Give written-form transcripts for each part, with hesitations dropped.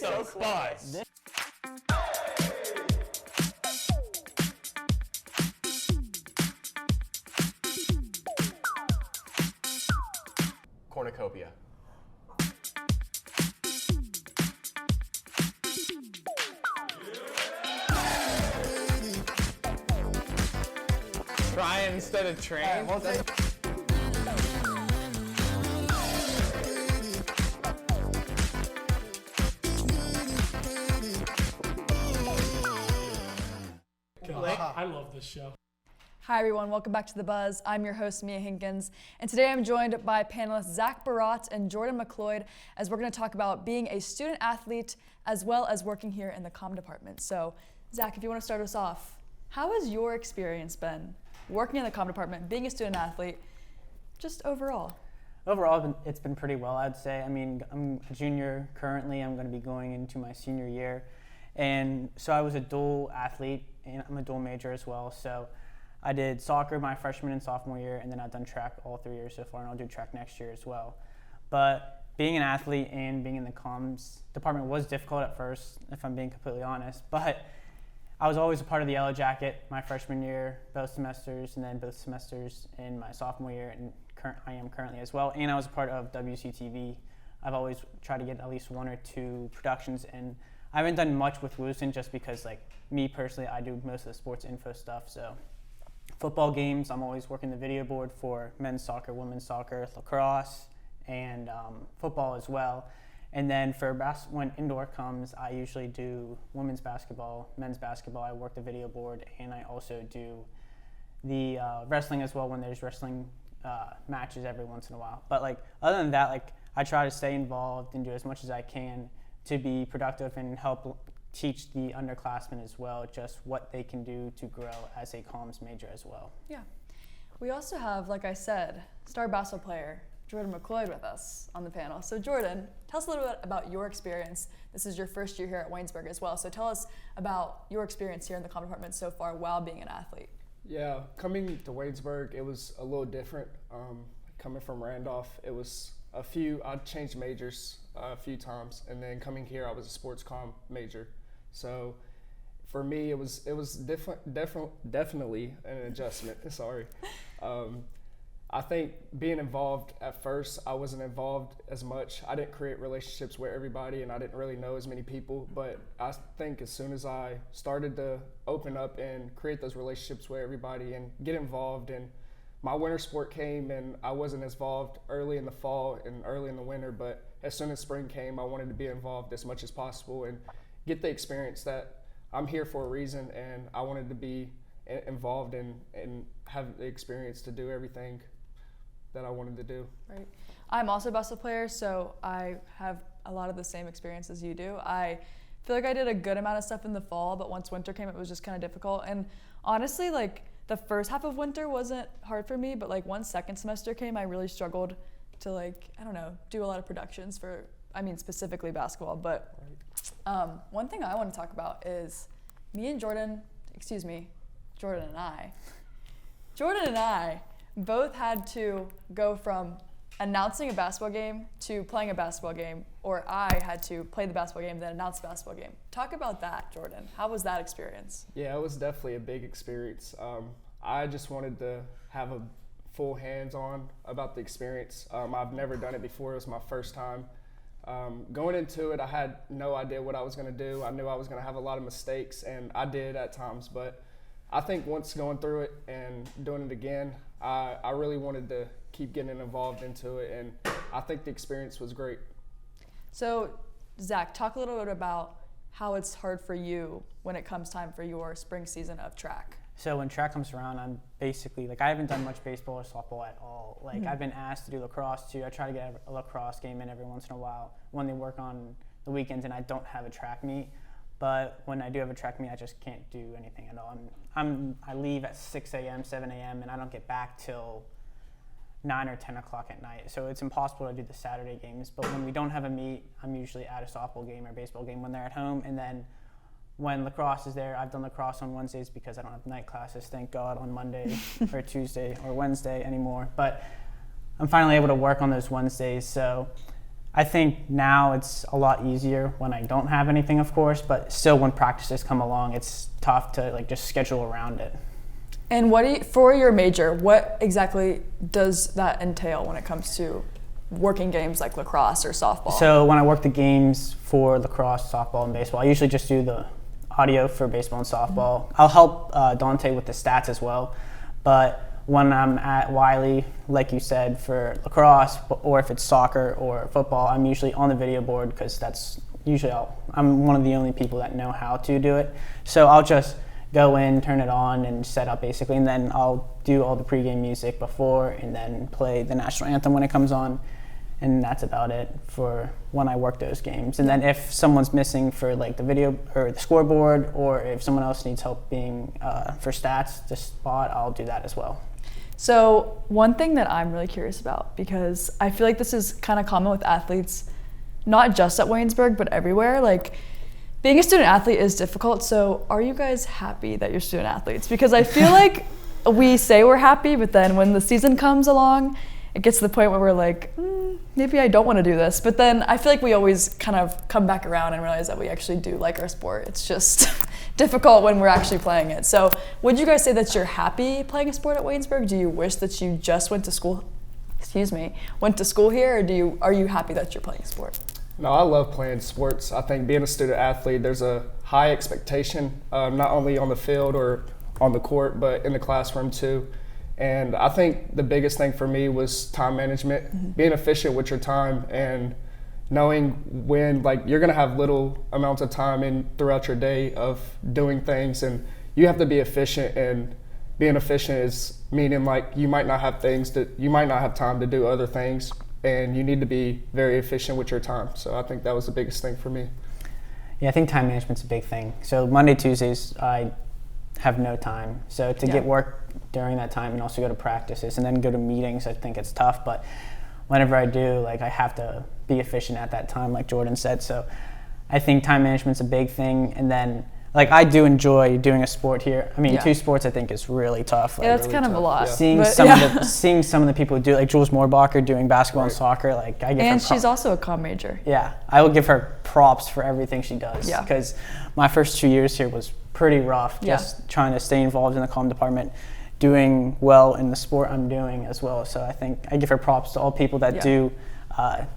some spice. Cornucopia. Try instead of train. I love this show. Hi everyone, welcome back to The Buzz. I'm your host, Mia Henkins, and today I'm joined by panelists Zach Berrott and Jordan McCloyd as we're going to talk about being a student athlete as well as working here in the comm department. So, Zach, if you want to start us off, how has your experience been working in the comm department, being a student athlete, just overall? Overall, it's been pretty well, I'd say. I mean, I'm a junior currently. I'm going to be going into my senior year. And so I was a dual athlete, and I'm a dual major as well. So I did soccer my freshman and sophomore year, and then I've done track all 3 years so far, and I'll do track next year as well. But being an athlete and being in the comms department was difficult at first, if I'm being completely honest. But I was always a part of the Yellow Jacket my freshman year, both semesters, and then both semesters in my sophomore year, and I am currently as well. And I was a part of WCTV. I've always tried to get at least 1 or 2 productions, and I haven't done much with Lucent just because, like, me personally, I do most of the sports info stuff. So football games, I'm always working the video board for men's soccer, women's soccer, lacrosse, and football as well. And then for when indoor comes, I usually do women's basketball, men's basketball. I work the video board, and I also do the wrestling as well when there's wrestling matches every once in a while. But, like, other than that, like, I try to stay involved and do as much as I can to be productive and help teach the underclassmen as well just what they can do to grow as a comms major as well. Yeah. We also have, like I said, star basketball player Jordan McCloyd with us on the panel. So Jordan, tell us a little bit about your experience. This is your first year here at Waynesburg as well. So tell us about your experience here in the comm department so far while being an athlete. Yeah, coming to Waynesburg, it was a little different. Coming from Randolph, it was I changed majors a few times, and then coming here, I was a sports comm major. So for me, it was definitely an adjustment. Sorry. I think being involved at first, I wasn't involved as much. I didn't create relationships with everybody, and I didn't really know as many people. But I think as soon as I started to open up and create those relationships with everybody and get involved, and my winter sport came, and I wasn't as involved early in the fall and early in the winter. But as soon as spring came, I wanted to be involved as much as possible and get the experience that I'm here for a reason, and I wanted to be involved and have the experience to do everything that I wanted to do. Right. I'm also a basketball player, so I have a lot of the same experience as you do. I feel like I did a good amount of stuff in the fall, but once winter came, it was just kind of difficult. And honestly, like, the first half of winter wasn't hard for me, but like once second semester came, I really struggled to, like, I don't know, do a lot of productions for, specifically basketball. But one thing I want to talk about is Jordan and I both had to go from announcing a basketball game to playing a basketball game, or I had to play the basketball game, then announce the basketball game. Talk about that, Jordan. How was that experience? Yeah, it was definitely a big experience. I just wanted to have a full hands-on about the experience. I've never done it before. It was my first time. Going into it, I had no idea what I was going to do. I knew I was going to have a lot of mistakes, and I did at times. But I think once going through it and doing it again, I really wanted to keep getting involved into it, and I think the experience was great. So, Zach, talk a little bit about how it's hard for you when it comes time for your spring season of track. So when track comes around, I'm basically, like, I haven't done much baseball or softball at all. Like, I've been asked to do lacrosse too. I try to get a lacrosse game in every once in a while when they work on the weekends and I don't have a track meet. But when I do have a track meet, I just can't do anything at all. I leave at 6 a.m., 7 a.m., and I don't get back till 9 or 10 o'clock at night. So it's impossible to do the Saturday games. But when we don't have a meet, I'm usually at a softball game or baseball game when they're at home. And then when lacrosse is there, I've done lacrosse on Wednesdays because I don't have night classes, thank God, on Monday or Tuesday or Wednesday anymore. But I'm finally able to work on those Wednesdays. So I think now it's a lot easier when I don't have anything, of course, but still when practices come along, it's tough to like just schedule around it. And for your major, what exactly does that entail when it comes to working games like lacrosse or softball? So when I work the games for lacrosse, softball, and baseball, I usually just do the audio for baseball and softball. I'll help Dante with the stats as well, but when I'm at Wiley, like you said, for lacrosse, or if it's soccer or football, I'm usually on the video board because that's usually I'm one of the only people that know how to do it. So I'll just go in, turn it on, and set up basically, and then I'll do all the pregame music before and then play the national anthem when it comes on. And that's about it for when I work those games. And then if someone's missing for like the video or the scoreboard, or if someone else needs help being for stats, the spot, I'll do that as well. So one thing that I'm really curious about, because I feel like this is kind of common with athletes, not just at Waynesburg, but everywhere, like being a student athlete is difficult. So are you guys happy that you're student athletes? Because I feel like we say we're happy, but then when the season comes along, it gets to the point where we're like, maybe I don't want to do this. But then I feel like we always kind of come back around and realize that we actually do like our sport. It's just difficult when we're actually playing it. So would you guys say that you're happy playing a sport at Waynesburg? Do you wish that you just went to school here, or are you happy that you're playing a sport? No, I love playing sports. I think being a student athlete, there's a high expectation, not only on the field or on the court, but in the classroom too. And I think the biggest thing for me was time management, being efficient with your time and knowing when like you're gonna have little amounts of time throughout your day of doing things, and you have to be efficient. And being efficient is meaning like you might not have time to do other things, and you need to be very efficient with your time. So I think that was the biggest thing for me. Yeah, I think time management's a big thing. So Monday, Tuesdays, I have no time. So to get work during that time and also go to practices and then go to meetings, I think it's tough. But whenever I do, like I have to be efficient at that time, like Jordan said. So I think time management's a big thing. And then like I do enjoy doing a sport here. I mean, two sports I think is really tough. Like, yeah, that's really kind of tough. a lot. Seeing some of the people who do, like Jules Moorbacher doing basketball and soccer, like I give her she's also a comm major. Yeah, I will give her props for everything she does. Yeah. Because my first 2 years here was pretty rough, just trying to stay involved in the comm department, doing well in the sport I'm doing as well. So I think I give her props to all people that do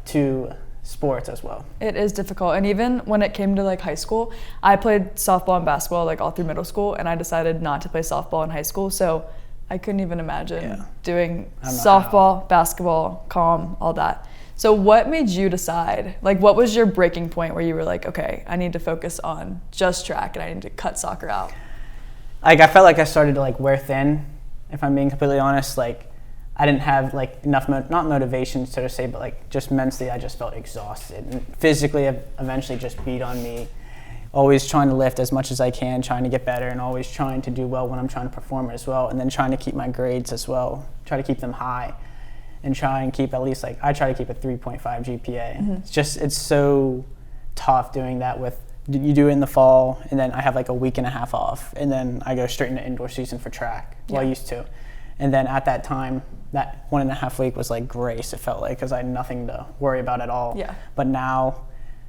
two sports as well. It is difficult. And even when it came to like high school, I played softball and basketball like all through middle school, and I decided not to play softball in high school. So I couldn't even imagine doing softball, basketball, comm, all that. So what made you decide, like what was your breaking point where you were like, okay, I need to focus on just track and I need to cut soccer out? Like I felt like I started to like wear thin, if I'm being completely honest. Like I didn't have like enough, not motivation so to say, but like just mentally I just felt exhausted. And physically it eventually just beat on me. Always trying to lift as much as I can, trying to get better, and always trying to do well when I'm trying to perform as well. And then trying to keep my grades as well, try to keep them high. And try and keep at least like, I try to keep a 3.5 GPA. It's so tough doing that you do it in the fall, and then I have like a week and a half off, and then I go straight into indoor season for track, well I used to. And then at that time, that 1.5 week was like grace, it felt like, because I had nothing to worry about at all. Yeah. But now,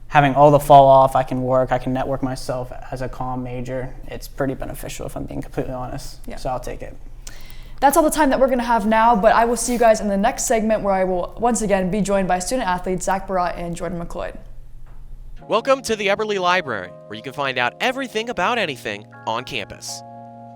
having all the fall off, I can network myself as a comm major. It's pretty beneficial if I'm being completely honest, so I'll take it. That's all the time that we're going to have now, but I will see you guys in the next segment where I will once again be joined by student athletes Zach Berrott and Jordan McCloyd. Welcome to the Eberly Library, where you can find out everything about anything on campus.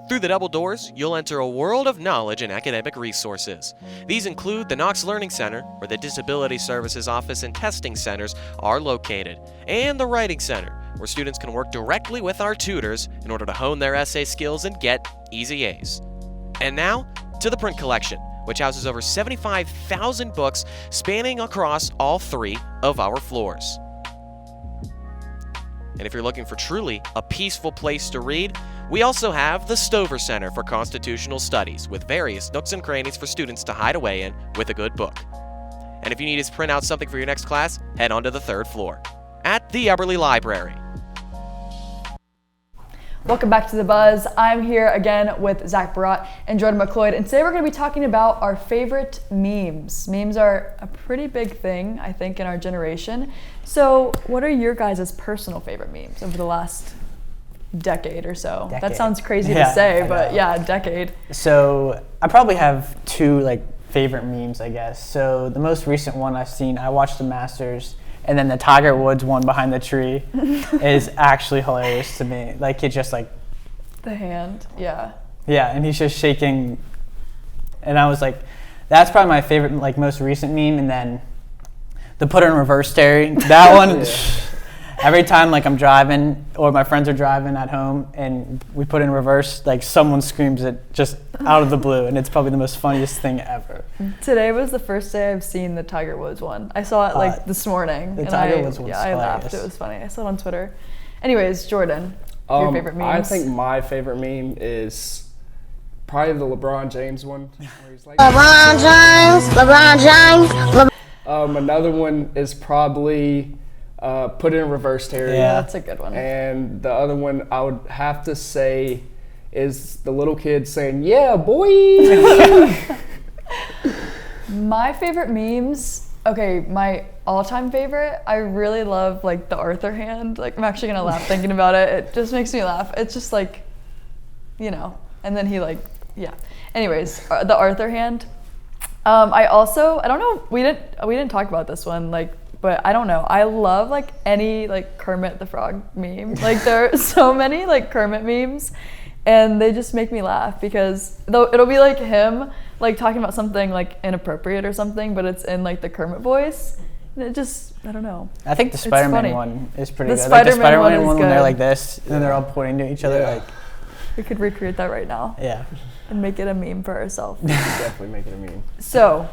Through the double doors, you'll enter a world of knowledge and academic resources. These include the Knox Learning Center, where the Disability Services Office and testing centers are located, and the Writing Center, where students can work directly with our tutors in order to hone their essay skills and get easy A's. And now, to the print collection, which houses over 75,000 books spanning across all 3 of our floors. And if you're looking for truly a peaceful place to read, we also have the Stover Center for Constitutional Studies, with various nooks and crannies for students to hide away in with a good book. And if you need us to print out something for your next class, head on to the 3rd floor at the Eberly Library. Welcome back to The Buzz. I'm here again with Zach Berrott and Jordan McCloyd, and today we're going to be talking about our favorite memes. Memes are a pretty big thing, I think, in our generation. So what are your guys' personal favorite memes over the last decade or so? That sounds crazy to say, but yeah, a decade. So I probably have two favorite memes, I guess. So the most recent one I've seen, I watched the Masters, and then the Tiger Woods one behind the tree is actually hilarious to me. It's just the hand, yeah. Yeah, and he's just shaking, and I was like, that's probably my favorite, most recent meme. And then the put it in reverse Terry, that one. Every time I'm driving or my friends are driving at home and we put in reverse, someone screams it just out of the blue, and it's probably the most funniest thing ever. Today was the first day I've seen the Tiger Woods one. I saw it this morning. The Tiger Woods one's I laughed. It was funny. I saw it on Twitter. Anyways, Jordan, your favorite memes? I think my favorite meme is probably the LeBron James one. Where he's like, LeBron James. Another one is probably put it in reverse Terry. Yeah, that's a good one. And the other one I would have to say is the little kid saying, "Yeah, boy." My favorite memes, okay, my all-time favorite, I really love the Arthur hand. I'm actually gonna laugh thinking about it. It just makes me laugh. It's just and then he yeah. Anyways, the Arthur hand. I don't know, we didn't talk about this one, but I don't know. I love any Kermit the Frog meme. There are so many Kermit memes, and they just make me laugh because it'll be him talking about something inappropriate or something, but it's in the Kermit voice. And it just, I don't know. I and the Spider-Man one is pretty good. The Spider-Man one when they're like this and they're all pointing to each other. We could recreate that right now. Yeah. And make it a meme for ourselves. Definitely make it a meme. So,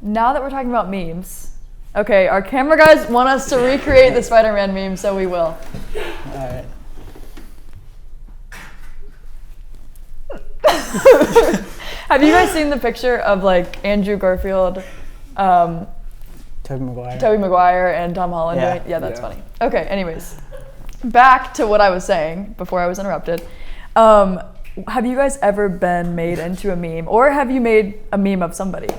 now that we're talking about memes, okay, our camera guys want us to recreate the Spider-Man meme, so we will. All right. Have you guys seen the picture of Andrew Garfield, Tobey Maguire, and Tom Holland? Yeah. Doing? Yeah, that's funny. Okay, anyways, back to what I was saying before I was interrupted. Have you guys ever been made into a meme, or have you made a meme of somebody?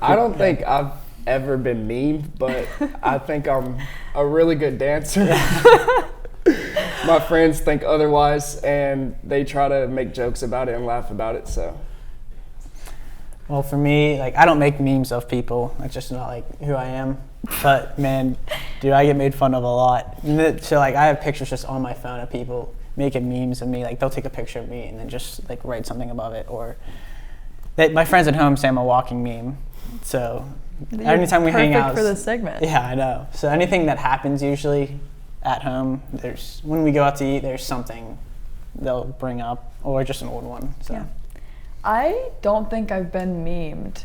I don't think I've ever been memed, but I think I'm a really good dancer. My friends think otherwise, and they try to make jokes about it and laugh about it. So, well, for me, I don't make memes of people. That's just not who I am. But man, dude, I get made fun of a lot. So I have pictures just on my phone of people making memes of me. They'll take a picture of me and then just write something above it, or my friends at home say I'm a walking meme. So anytime we hang out, perfect for this segment. Yeah, I know. So anything that happens usually at home, when we go out to eat, there's something they'll bring up, or just an old one. So yeah. I don't think I've been memed,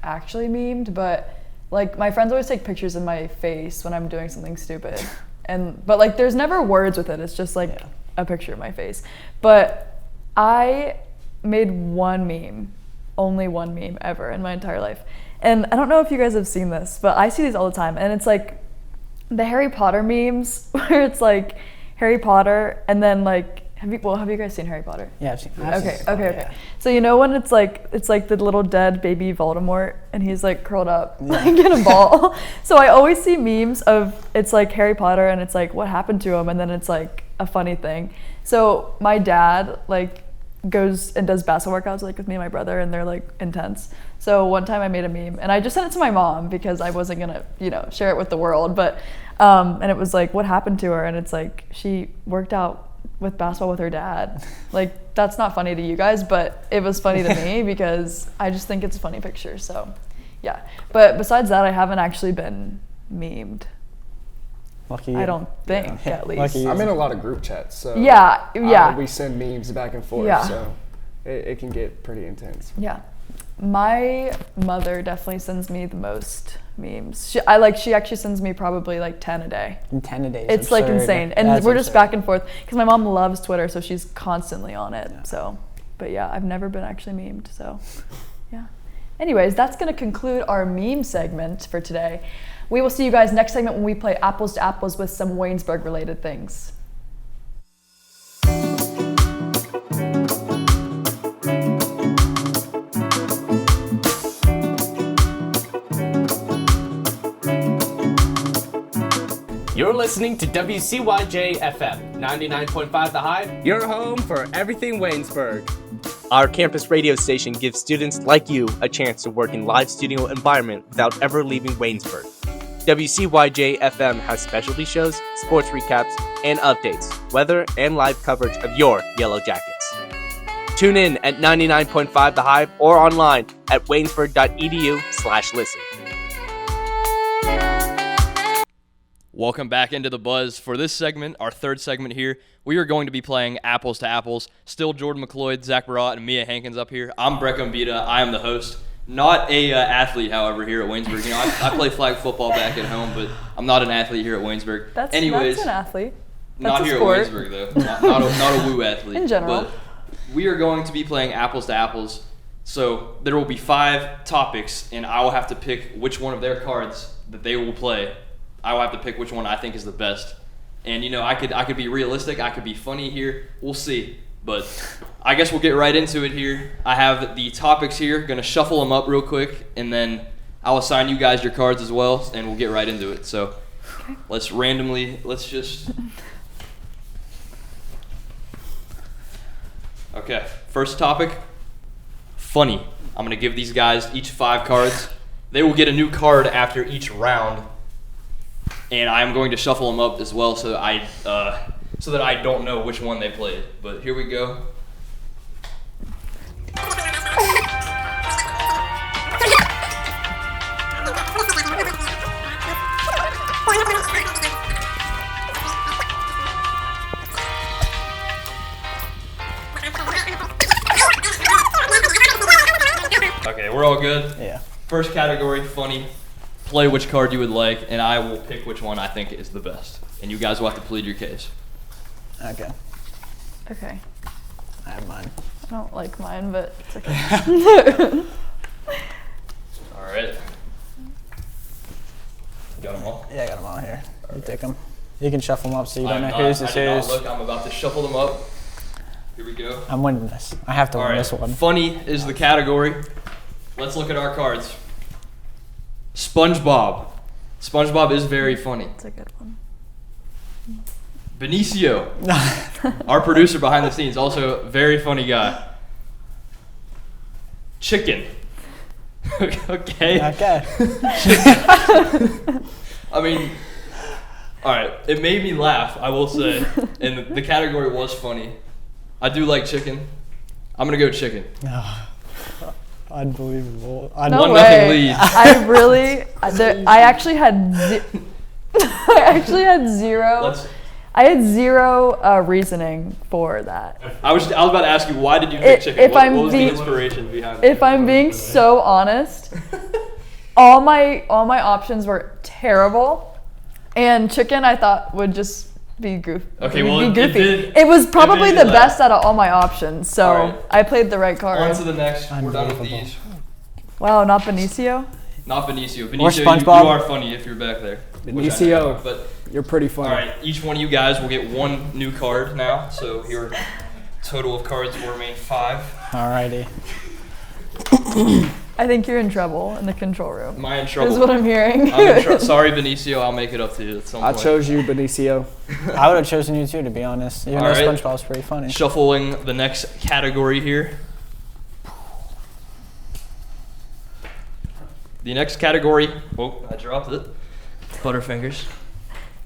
actually memed, but my friends always take pictures of my face when I'm doing something stupid, but there's never words with it. It's just a picture of my face. But I made one meme, only one meme ever in my entire life. And I don't know if you guys have seen this, but I see these all the time. And it's the Harry Potter memes where it's Harry Potter and then have you guys seen Harry Potter? Yeah, I've seen it. Okay. So you know when it's the little dead baby Voldemort and he's curled up in a ball. So I always see memes of it's Harry Potter and it's what happened to him, and then it's a funny thing. So my dad goes and does basketball workouts with me and my brother, and they're intense. So one time I made a meme and I just sent it to my mom because I wasn't gonna share it with the world, but and it was what happened to her, and it's she worked out with basketball with her dad. That's not funny to you guys, but it was funny to me because I just think it's a funny picture. So yeah, but besides that, I haven't actually been memed. Lucky you. I don't think, at least. Lucky you. I'm in a lot of group chats, so yeah. We send memes back and forth, so it can get pretty intense. Yeah, my mother definitely sends me the most memes. She actually sends me probably 10 a day. 10 a day. It's absurd. insane, and That's we're just absurd. back and forth because my mom loves Twitter, so she's constantly on it. Yeah. So, but yeah, I've never been actually memed. So, yeah. Anyways, that's gonna conclude our meme segment for today. We will see you guys next segment when we play Apples to Apples with some Waynesburg related things. You're listening to WCYJ FM, 99.5 The Hive, your home for everything Waynesburg. Our campus radio station gives students like you a chance to work in live studio environment without ever leaving Waynesburg. WCYJ FM has specialty shows, sports recaps, and updates, weather, and live coverage of your Yellow Jackets. Tune in at 99.5 The Hive or online at waynesburg.edu/listen. Welcome back into the buzz. For this segment, our third segment here, we are going to be playing Apples to Apples. Still Jordan McCloyd, Zach Berrott, and Mia Henkins up here. I'm Breck Umbita. I am the host. Not a athlete, however, here at Waynesburg. You know, I play flag football back at home, but I'm not an athlete here at Waynesburg. That's an athlete. That's not a here sport. at Waynesburg, though. Not a woo athlete. In general. But we are going to be playing Apples to Apples. So there will be 5 topics, and I will have to pick which one of their cards that they will play. I will have to pick which one I think is the best. And, you know, I could be realistic. I could be funny here. We'll see. But I guess we'll get right into it here. I have the topics here. Going to shuffle them up real quick, and then I'll assign you guys your cards as well, and we'll get right into it. So let's just... Okay, first topic, funny. I'm going to give these guys each 5 cards. They will get a new card after each round. And I'm going to shuffle them up as well so that I don't know which one they played. But here we go. Okay, we're all good? Yeah. First category, funny. Play which card you would like, and I will pick which one I think is the best. And you guys will have to plead your case. Okay. Okay. I have mine. I don't like mine, but it's okay. All right. Got them all? Yeah, I got them all here. You take them. You can shuffle them up so you don't I'm know not- who's I this did not who's. look. I'm about to shuffle them up. Here we go. I'm winning this. I have to All win right. this one. Funny is the category. Let's look at our cards. SpongeBob. SpongeBob is very funny. It's a good one. Benicio, our producer behind the scenes, also a very funny guy. Chicken. Okay. Okay. I mean, all right. It made me laugh, I will say, and the category was funny. I do like chicken. I'm gonna go chicken. Unbelievable. No 1-0 way. lead. I actually had zero. I had zero reasoning for that. I was about to ask you, why did you pick chicken? If What I'm was the being- inspiration behind it? If I'm being so honest, all my options were terrible, and chicken I thought would just be goofy. Okay, well, it goofy. did- It was probably made the you best out of all my options, so All right. I played the right card. On to the next. We're done with Unbelievable. these. Wow, not Benicio. Not Benicio. Or Benicio, you SpongeBob. are funny if you're back there. Which I Benicio. know, but You're pretty all funny. right, each one of you guys will get 1 new card now. So your total of cards will remain 5. Alrighty. I think you're in trouble in the control room. Am I in Is trouble? what I'm hearing. Sorry, Benicio. I'll make it up to you at some I point. chose you, Benicio. I would have chosen you too, to be honest. Even though Alright. SpongeBob's pretty funny. Shuffling the next category here. The next category. Oh, I dropped it. Butterfingers.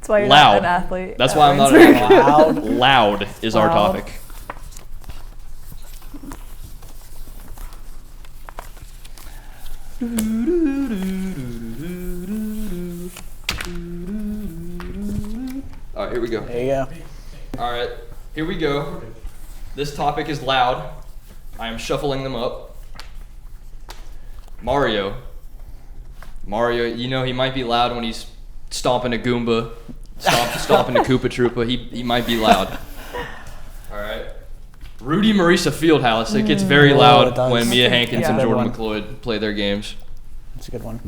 That's why you're Loud. not an athlete. That's at why I'm not Waynesburg. an athlete. Loud is our Loud. topic. All right, here we go. There you go. All right, here we go. This topic is loud. I am shuffling them up. Mario. Mario, you know he might be loud when he's stomping a Goomba, stomping a Koopa Troopa. He might be loud. All right. Rudy Marisa Fieldhouse. It gets very Oh, loud it does. when Mia Henkins Yeah. and Good Jordan one. McCloyd play their games. That's a good one.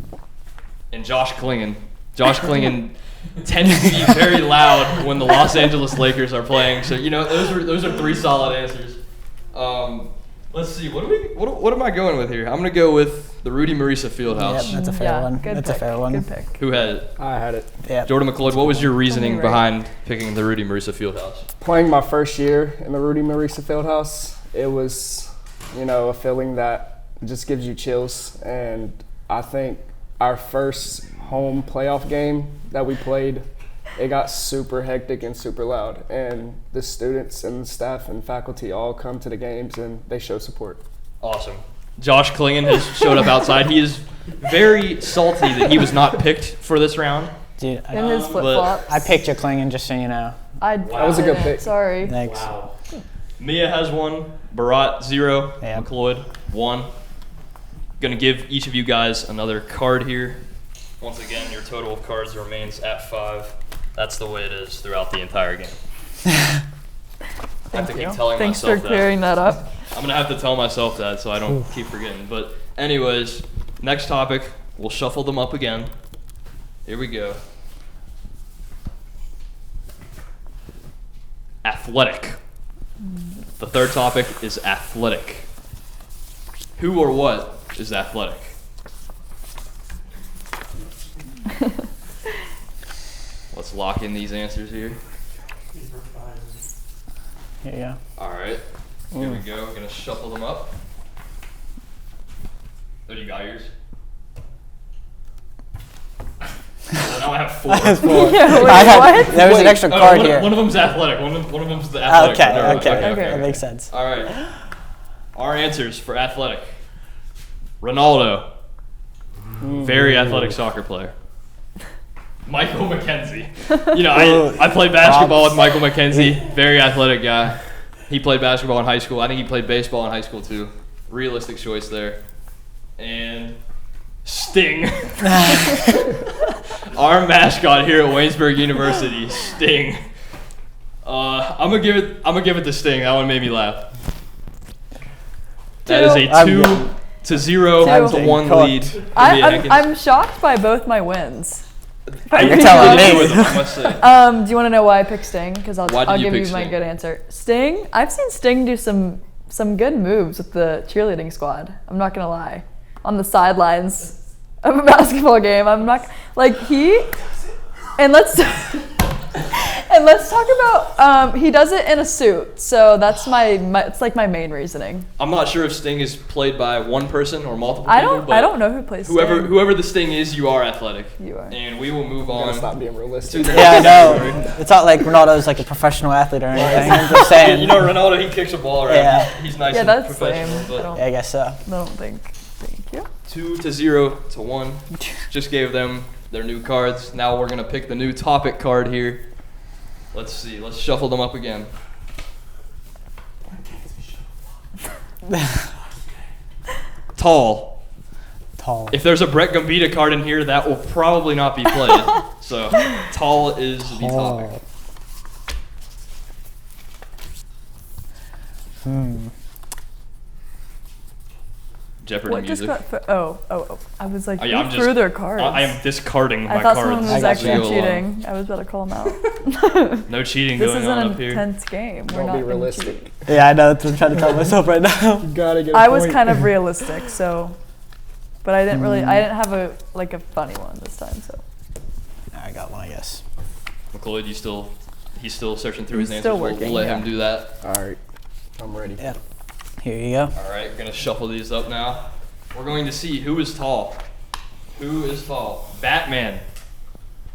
And Josh Klingon. Josh Klingon tends to be very loud when the Los Angeles Lakers are playing. So, you know, those are 3 solid answers. Let's see. What am I going with here? I'm gonna go with The Rudy Marisa Fieldhouse. Yep, that's a fair one. Good That's pick. a fair one. Good pick. Who had it? I had it. Yeah. Jordan McCloyd, what was your reasoning right. behind picking the Rudy Marisa Fieldhouse? Playing my first year in the Rudy Marisa Fieldhouse, it was, a feeling that just gives you chills. And I think our first home playoff game that we played, it got super hectic and super loud. And the students and the staff and faculty all come to the games and they show support. Awesome. Josh Klingon has showed up outside. He is very salty that he was not picked for this round. Dude, In his flip flops. I picked you Klingon, just so you know. That was a good pick. Sorry. Thanks. Mia has 1, Berrott 0, Yeah. McCloyd 1. Gonna give each of you guys another card here. Once again, your total of cards remains at 5. That's the way it is throughout the entire game. I have to keep telling Thanks myself for clearing that up. I'm gonna have to tell myself that so I don't keep forgetting. But anyways, next topic, we'll shuffle them up again. Here we go. Athletic. The third topic is athletic. Who or what is athletic? Let's lock in these answers here. Here you go. All right, here we go. We're gonna shuffle them up. Oh, you got yours? Well, now I have 4. Yeah, wait, what? There was an extra card one, here. One of them's athletic. One of them's the athletic. Okay. Okay. That makes sense. All right. Our answers for athletic. Ronaldo. Very athletic soccer player. Michael McKenzie. I played basketball with Michael McKenzie. Very athletic guy. He played basketball in high school. I think he played baseball in high school too. Realistic choice there. And Sting. Our mascot here at Waynesburg University, Sting. I'm gonna give it to Sting. That one made me laugh. That is a 2-0 to 1 lead. For Mia Henkins. I'm shocked by both my wins. You're telling me. With them, I must say. Do you want to know why I picked Sting? Because I'll Why did you give pick you my Sting? good answer. Sting, I've seen Sting do some good moves with the cheerleading squad. I'm not gonna lie. On the sidelines of a basketball game, I'm not like he. And let's talk about he does it in a suit. So that's it's like my main reasoning. I'm not sure if Sting is played by one person or multiple people. I don't know who plays Sting. Whoever the Sting is, you are athletic. You are. And we will move Gotta on. stop being realistic. To the Yeah, no. It's not like Ronaldo's like a professional athlete or anything. I'm just saying. Ronaldo, he kicks a ball around. Yeah. He's nice Yeah, and that's professional. lame. But Yeah, I guess so. I don't think. Thank you. 2-0 to 1. Just gave them their new cards. Now we're gonna pick the new topic card here. Let's see. Let's shuffle them up again. Tall. Tall. If there's a Brett Gambita card in here, that will probably not be played. So, tall is the topic. Jeopardy What music. oh. I was like, Oh, yeah, who I'm threw just- their cards? I am discarding I my thought cards. someone was as we actually go along. cheating. I was about to call them out. No cheating This going is on an up here. intense game. We're Don't not be gonna realistic. cheat. Yeah, I know. That's what I'm trying to tell myself right now. You gotta get a I was point. kind of realistic, but I didn't really. I didn't have a funny one this time. So I got one, I guess. McCloyd, he's still searching through his He's answers. still We'll working, let yeah. him do that. All right, I'm ready. Yeah. Here you go. All right, we're gonna shuffle these up now. We're going to see who is tall. Who is tall? Batman.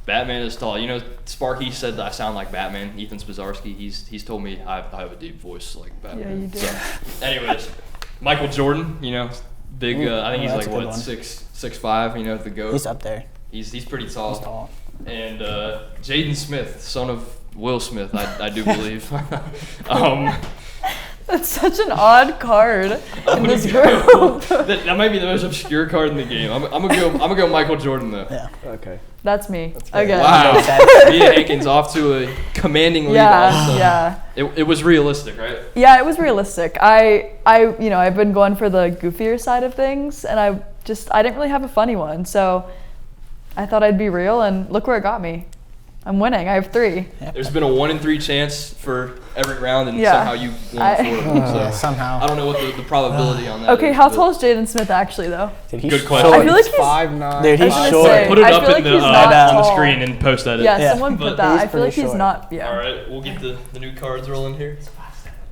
Batman is tall. Sparky said that I sound like Batman. Ethan Spazarski. He's told me I have a deep voice like Batman. Yeah, you do. So, anyways, Michael Jordan. Big. I think he's that's like a good what one. 6'5". The goat. He's up there. He's pretty tall. He's tall. And Jaden Smith, son of Will Smith, I do believe. That's such an odd card in this go- group. that might be the most obscure card in the game. I'm gonna go Michael Jordan though. Yeah. Okay. That's me fair. again. Wow. Makes sense. Mia Henkins off to a commanding lead. Yeah, also. yeah. It was realistic, right? Yeah, it was realistic. I've been going for the goofier side of things, and I didn't really have a funny one, so I thought I'd be real, and look where it got me. I'm winning. I have 3. There's been a 1 in 3 chance for every round, and Yeah. somehow you won 4 of them. So Somehow. I don't know what the probability on that Okay, is. how but- tall is Jaden Smith actually, though? Dude, he's Good question. I feel like He's he's 5'9". Dude, he's I was short. gonna say, Put it I up feel in like the, he's not on the tall. screen and post edit. Yeah, Yeah. someone But put that. he's I feel like pretty he's short. not. Yeah. All right, we'll get the new cards rolling here.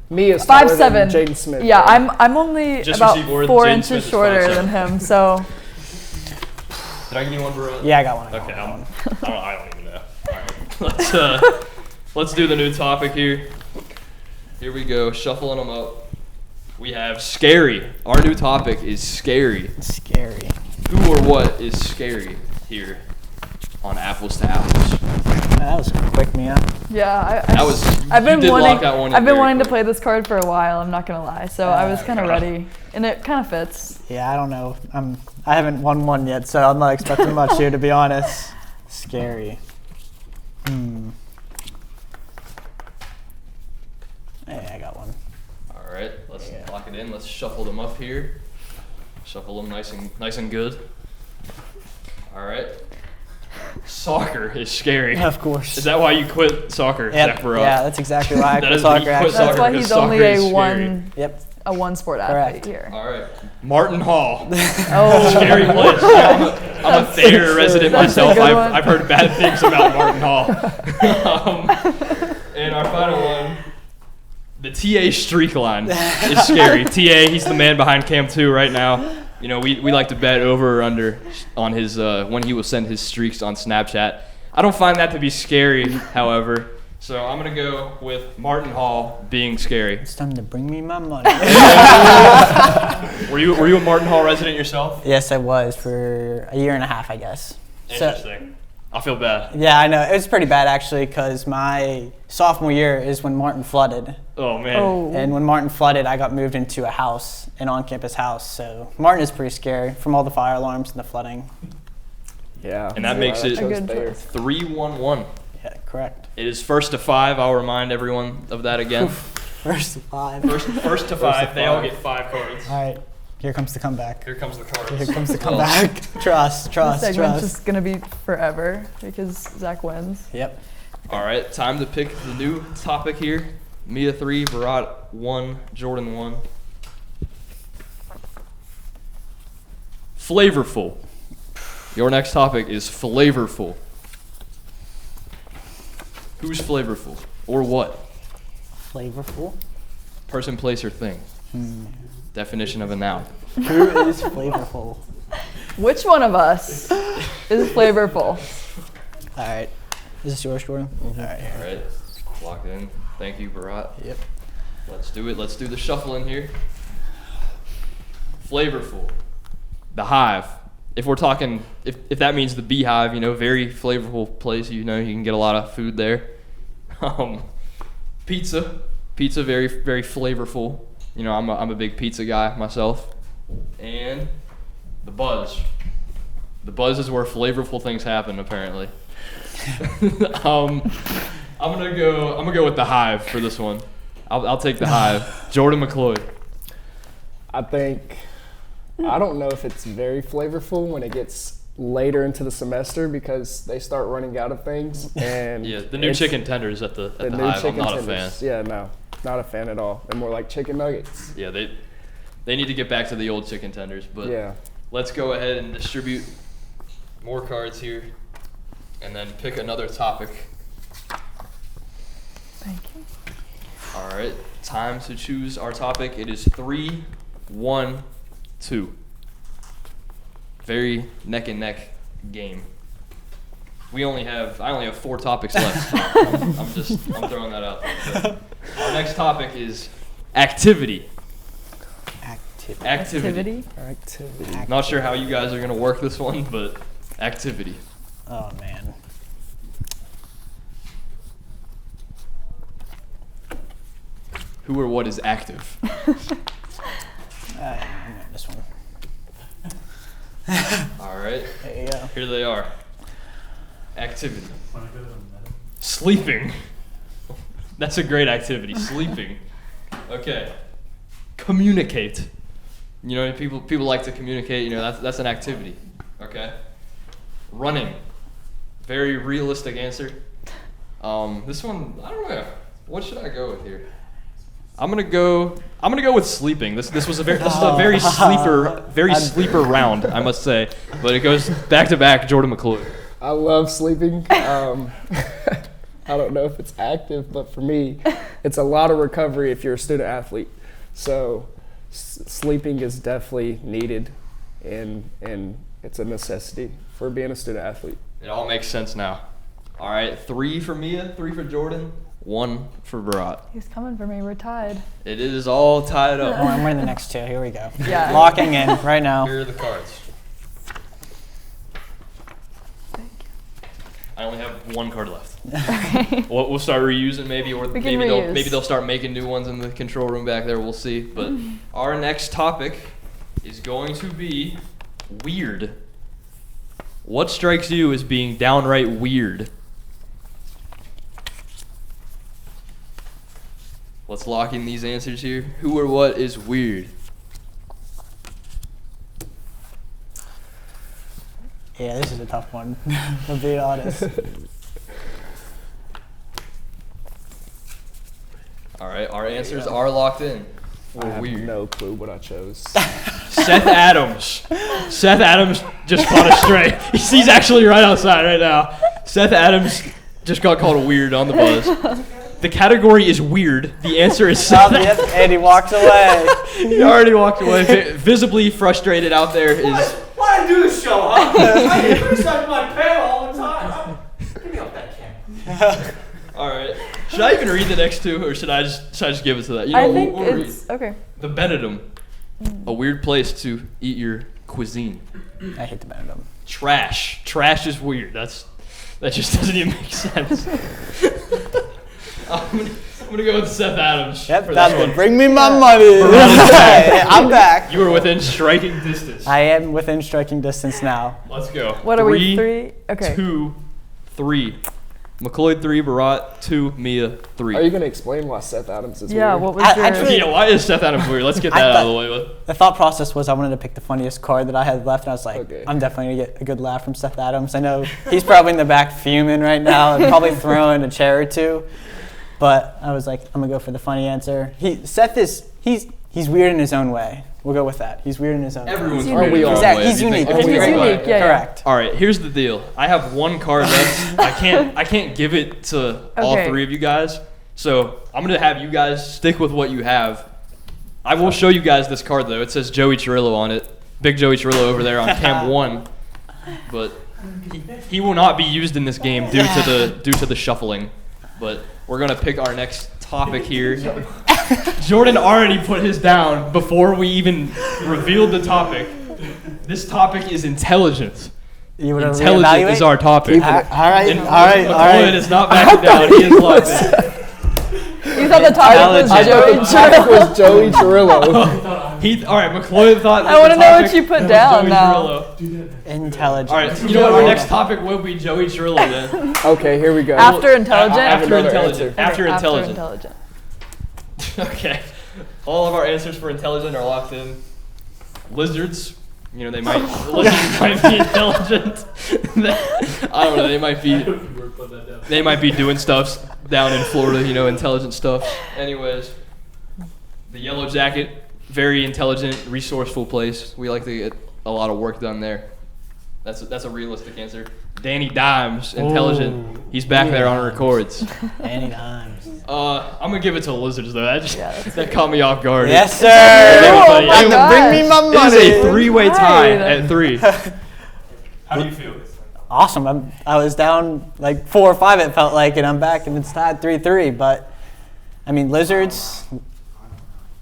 Mia's taller than 5'7". Jaden Smith. Yeah, though. I'm only Just about received word 4 Jaden inches Smith is shorter 5'7". than him, so Did I give you one, Berrott? Yeah, I got one. Okay, I don't even know. All right, let's do the new topic here. Here we go, shuffling them up. We have scary. Our new topic is scary. Scary. Who or what is scary here on Apples to Apples? That was quick, Mia. yeah. That was. I've you been did wanting. lock that one in I've been very wanting to quick. play this card for a while. I'm not gonna lie. So I was kind of God. ready, and it kind of fits. Yeah, I don't know. I haven't won one yet, so I'm not expecting much here, to be honest. Scary. Hey, I got one. All right, let's lock it in. Let's shuffle them up here. Shuffle them nice and good. All right. Soccer is scary. Of course. Is that why you quit soccer, Yep. Zach Berrott? Yeah, that's exactly why I That quit is why you soccer, quit actually. That's soccer, why because he's only soccer is a scary. Yep. one sport Correct. athlete here. All right, Martin Hall. Oh, Scary place. I'm a Thayer resident That's a myself. good one. I've heard bad things about Martin Hall. And our final one, the TA streak line is scary. TA, he's the man behind Cam 2 right now. You know, we like to bet over or under on his when he will send his streaks on Snapchat. I don't find that to be scary, however. So I'm gonna go with Martin Hall being scary. It's time to bring me my money. Were you a Martin Hall resident yourself? Yes, I was for a year and a half, I guess. So, Interesting. I feel bad. yeah, I know. It was pretty bad, actually, because my sophomore year is when Martin flooded. Oh man. Oh. And when Martin flooded, I got moved into a house, an on-campus house. So Martin is pretty scary from all the fire alarms and the flooding. Yeah. And that makes I it chose good Thayer. choice. 3-1-1. Yeah, correct. It is first to 5. I'll remind everyone of that again. First 5. First to 5. They all get 5 cards. All right, here comes the comeback. Here comes the Here cards. comes the Well, comeback. Trust, This trust, segment's trust. just gonna be forever because Zach wins. Yep. All right, time to pick the new topic here. Mia 3, Berrott 1, Jordan 1. Flavorful. Your next topic is flavorful. Who's flavorful? Or what? Flavorful. Person, place, or thing. Definition of a noun. Who is flavorful? Which one of us is flavorful? All right. Is this yours, Jordan? All right. All right, locked in. Thank you, Berrott. Yep. Let's do it. Let's do the shuffling here. Flavorful. The Hive. If we're talking, if that means the Beehive, you know, very flavorful place. You know, you can get a lot of food there. Pizza. Pizza, very, very flavorful. You know, I'm a big pizza guy myself. And the Buzz. The Buzz is where flavorful things happen, apparently. I'm gonna go with the Hive for this one. I'll take the Hive. Jordan McCloyd. I don't know if it's very flavorful when it gets later into the semester because they start running out of things. And Yeah, the new it's- chicken tenders at the the new Hive. I'm chicken not a fan. tenders. Yeah, no, not a fan at all. They're more like chicken nuggets. Yeah, they need to get back to the old chicken tenders. But Yeah. let's go ahead and distribute more cards here, and then pick another topic. Thank you. All right, time to choose our topic. It is 3, 1, 2. Very neck and neck game. I only have 4 topics left. I'm throwing that out there. But our next topic is activity. Activity. Activity. Not sure how you guys are gonna work this one, but activity. Oh man. Who or what is active? I'm going this one. All right, There you go. here they are. Activity. Sleeping. That's a great activity. Sleeping. Okay. Communicate. You know, people like to communicate. You know, that's an activity. Okay. Running. Very realistic answer. This one, I don't know. What should I go with here? I'm gonna go with sleeping. This was a very sleeper round, I must say. But it goes back to back. Jordan McCloyd. I love sleeping. I don't know if it's active, but for me, it's a lot of recovery if you're a student athlete. So sleeping is definitely needed, and it's a necessity for being a student athlete. It all makes sense now. All right, 3 for Mia, 3 for Jordan, 1 for Berrott. He's coming for me. We're tied. It is all tied up. Oh, I'm winning the next 2. Here we go. Yeah. Locking in right now. Here are the cards. I only have 1 card left. We'll start reusing maybe, or maybe they'll start making new ones in the control room back there. We'll see. But our next topic is going to be weird. What strikes you as being downright weird? Let's lock in these answers here. Who or what is weird? Yeah, this is a tough one. I'll be honest. All right, our answers are locked in. I have weird. no clue what I chose. Seth Adams. Seth Adams just caught a stray. He's actually right outside right now. Seth Adams just got called weird on the buzz. The category is weird. The answer is Seth Adams. And he walked away. He already walked away. Visibly frustrated out there is... Why I do this show, huh? I get criticized my panel all the time. Get me off that camera. All right. Should I even read the next 2, or should I just give it to that? You know, I think we'll it's okay. The Benedum. A weird place to eat your cuisine. I hate the Benedum. Trash. Trash is weird. That just doesn't even make sense. I'm gonna go with Seth Adams. Yep, for that's this one. Bring me my money. I'm back. You are within striking distance. I am within striking distance now. Let's go. What are we? 3? Okay. 2, 3. McCloyd 3, Berrott 2, Mia 3. Are you going to explain why Seth Adams is Yeah. weird? What was your? Actually, Yeah, why is Seth Adams weird? Let's get that out of the way. The thought process was I wanted to pick the funniest card that I had left, and I was like, Okay. I'm definitely going to get a good laugh from Seth Adams. I know he's probably in the back fuming right now and probably throwing a chair or 2. But I was like, I'm going to go for the funny answer. Seth is weird in his own way. We'll go with that. He's weird in his own Everyone's way. weird. we all? Exactly. He's unique. He's unique. Yeah. Correct. All right, here's the deal. I have 1 card left. I can't give it to all Okay. 3 of you guys. So I'm gonna have you guys stick with what you have. I will show you guys this card though. It says Joey Chirillo on it. Big Joey Chirillo over there on cam 1. But he will not be used in this game due to the shuffling. But we're gonna pick our next topic here. Jordan already put his down before we even revealed the topic. This topic is intelligence. You want to Intelligent is our topic. All right. And McCloyd is not backing down. He is locked in. You thought the topic was I thought Joey the topic Chirillo. was Joey Chirillo. All right, McCloyd thought. I want to know what you put down now. Intelligent. All right, you know what? Our next topic will be Joey Chirillo then. Okay, here we go. After intelligent. After another intelligent. answer. After Okay, intelligent. Okay. All of our answers for intelligent are locked in. Lizards, you know, lizards might be intelligent. I don't know, they might be doing stuff down in Florida, you know, intelligent stuff. Anyways, the Yellow Jacket, very intelligent, resourceful place. We like to get a lot of work done there. That's a realistic answer. Danny Dimes, intelligent. Ooh. He's back there on records. Danny Dimes. I'm gonna give it to Lizards though. That caught me off guard. Yes, sir. Oh my gosh. Bring me my It money. is a 3-way tie Right. at 3. How do you feel? Awesome. I was down like 4 or 5. It felt like, and I'm back, and it's tied 3-3. But I mean, lizards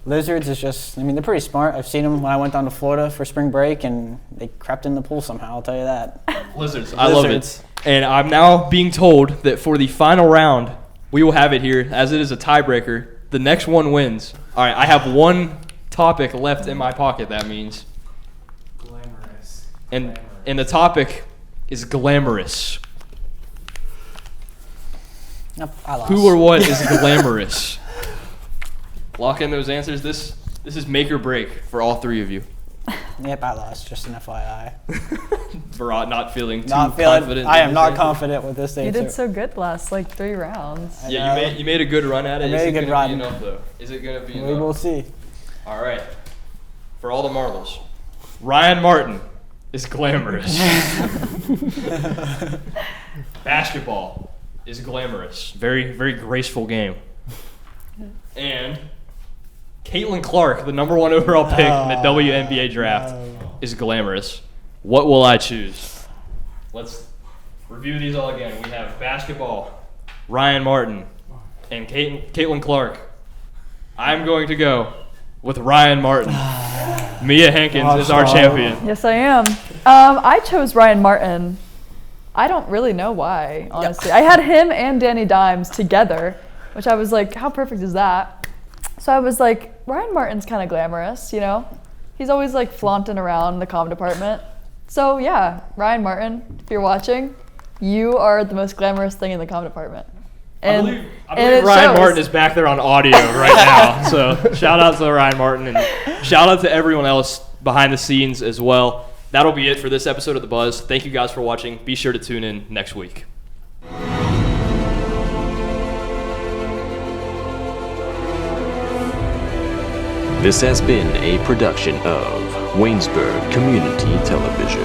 is just. I mean, they're pretty smart. I've seen them when I went down to Florida for spring break, and they crept in the pool somehow. I'll tell you that. Lizards. I love it. And I'm now being told that for the final round, we will have it here as it is a tiebreaker. The next one wins. All right, I have 1 topic left in my pocket. That means. Glamorous. And the topic is glamorous. Nope, I lost. Who or what is glamorous? Lock in those answers. This is make or break for all 3 of you. Yep, I lost. Just an FYI. Berrott not feeling too Not feeling. confident. I in am his not answer. confident with this You answer. did so good last 3 rounds. I Yeah, know. you made a good run at it. I made Is a it good gonna run. be enough though? Is it gonna be We enough? will see. All right. For all the marbles, Ryan Martin is glamorous. Basketball is glamorous. Very, very graceful game. And Caitlin Clark, the number 1 overall pick in the WNBA draft, is glamorous. What will I choose? Let's review these all again. We have basketball, Ryan Martin, and Caitlin Clark. I'm going to go with Ryan Martin. Mia Henkins is our champion. Yes, I am. I chose Ryan Martin. I don't really know why, honestly. I had him and Danny Dimes together, which I was like, how perfect is that? So I was like, Ryan Martin's kind of glamorous, you know? He's always like flaunting around the comm department. So yeah, Ryan Martin, if you're watching, you are the most glamorous thing in the comm department. I believe Ryan shows. Martin is back there on audio right now. So shout out to Ryan Martin and shout out to everyone else behind the scenes as well. That'll be it for this episode of The Buzz. Thank you guys for watching. Be sure to tune in next week. This has been a production of Waynesburg Community Television.